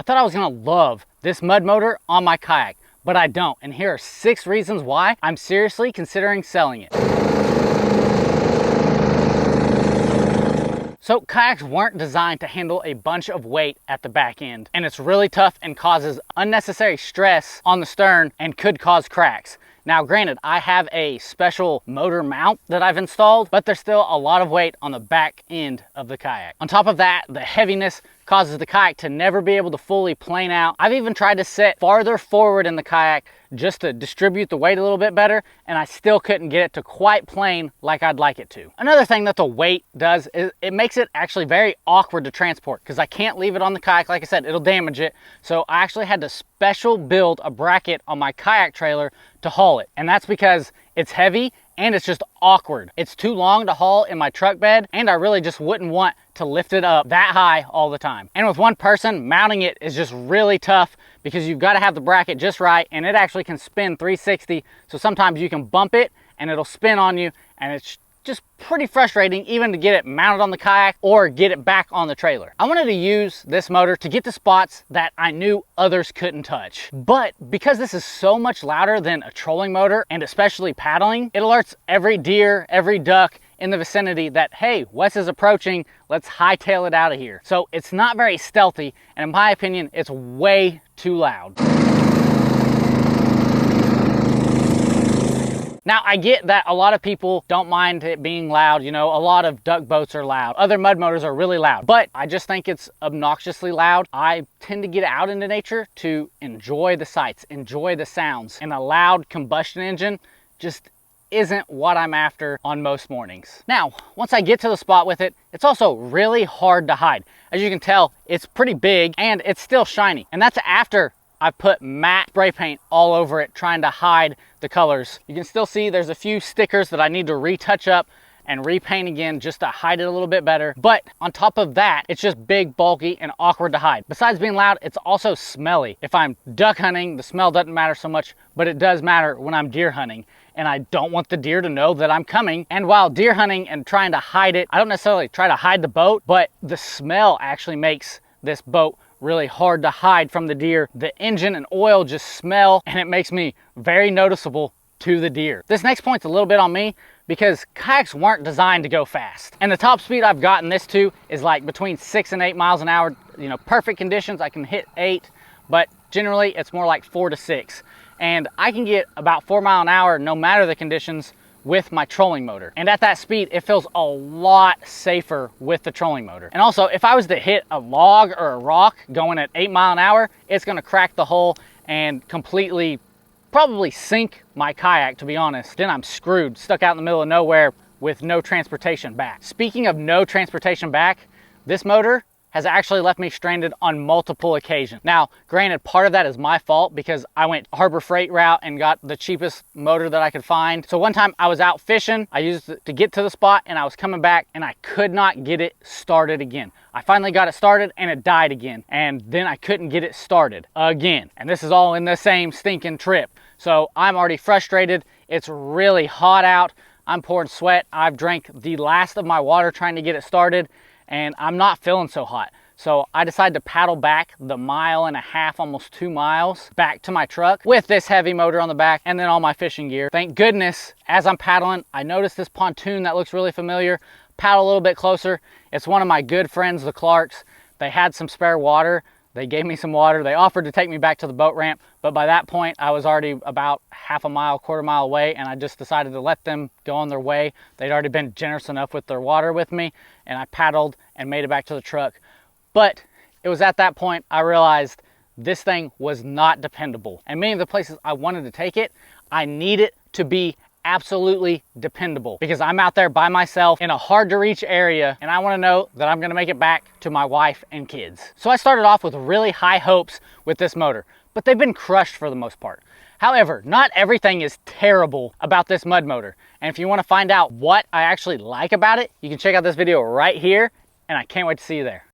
I thought I was gonna love this mud motor on my kayak, but I don't. And here are 6 reasons why I'm seriously considering selling it. So kayaks weren't designed to handle a bunch of weight at the back end, and it's really tough and causes unnecessary stress on the stern and could cause cracks. Now granted, I have a special motor mount that I've installed, but there's still a lot of weight on the back end of the kayak. On top of that, the heaviness causes the kayak to never be able to fully plane out. I've even tried to sit farther forward in the kayak just to distribute the weight a little bit better, and I still couldn't get it to quite plane like I'd like it to. Another thing that the weight does is it makes it actually very awkward to transport, because I can't leave it on the kayak. Like I said, it'll damage it. So I actually had to special build a bracket on my kayak trailer to haul it. And that's because it's heavy and it's just awkward. It's too long to haul in my truck bed, and I really just wouldn't want to lift it up that high all the time. And with one person, mounting it is just really tough because you've got to have the bracket just right, and it actually can spin 360. So sometimes you can bump it and it'll spin on you, and it's just pretty frustrating even to get it mounted on the kayak or get it back on the trailer. I wanted to use this motor to get to spots that I knew others couldn't touch. But because this is so much louder than a trolling motor, and especially paddling, it alerts every deer, every duck in the vicinity that, hey, Wes is approaching, let's hightail it out of here. So it's not very stealthy, and in my opinion, it's way too loud. Now, I get that a lot of people don't mind it being loud. You know, a lot of duck boats are loud. Other mud motors are really loud, but I just think it's obnoxiously loud. I tend to get out into nature to enjoy the sights, enjoy the sounds, and a loud combustion engine just isn't what I'm after on most mornings. Now, once I get to the spot with it, it's also really hard to hide. As you can tell, it's pretty big and it's still shiny. And that's after I put matte spray paint all over it, trying to hide the colors. You can still see there's a few stickers that I need to retouch up and repaint again just to hide it a little bit better. But on top of that, it's just big, bulky, and awkward to hide. Besides being loud, it's also smelly. If I'm duck hunting, the smell doesn't matter so much, but it does matter when I'm deer hunting. And I don't want the deer to know that I'm coming. And while deer hunting and trying to hide it, I don't necessarily try to hide the boat, but the smell actually makes this boat really hard to hide from the deer. The engine and oil just smell, and it makes me very noticeable to the deer. This next point's a little bit on me because kayaks weren't designed to go fast. And the top speed I've gotten this to is like between 6 and 8 miles an hour. You know, perfect conditions, I can hit 8, but generally it's more like 4 to 6. And I can get about 4 miles an hour no matter the conditions with my trolling motor. And at that speed, it feels a lot safer with the trolling motor. And also, if I was to hit a log or a rock going at 8 miles an hour, it's gonna crack the hull and completely probably sink my kayak, to be honest. Then I'm screwed, stuck out in the middle of nowhere with no transportation back. Speaking of no transportation back, this motor has actually left me stranded on multiple occasions. Now, granted, part of that is my fault because I went Harbor Freight route and got the cheapest motor that I could find. So one time I was out fishing, I used it to get to the spot, and I was coming back and I could not get it started again. I finally got it started and it died again. And then I couldn't get it started again. And this is all in the same stinking trip. So I'm already frustrated. It's really hot out. I'm pouring sweat. I've drank the last of my water trying to get it started, and I'm not feeling so hot. So I decided to paddle back the 1.5 miles, almost 2 miles, back to my truck with this heavy motor on the back and then all my fishing gear. Thank goodness, as I'm paddling, I noticed this pontoon that looks really familiar. Paddle a little bit closer. It's one of my good friends, the Clarks. They had some spare water. They gave me some water. They offered to take me back to the boat ramp, but by that point, I was already about 1/2 mile, 1/4 mile away, and I just decided to let them go on their way. They'd already been generous enough with their water with me, and I paddled and made it back to the truck. But it was at that point I realized this thing was not dependable. And many of the places I wanted to take it, I need it to be absolutely dependable because I'm out there by myself in a hard to reach area, and I want to know that I'm going to make it back to my wife and kids. So I started off with really high hopes with this motor, but they've been crushed for the most part. However, not everything is terrible about this mud motor. And if you want to find out what I actually like about it, you can check out this video right here, and I can't wait to see you there.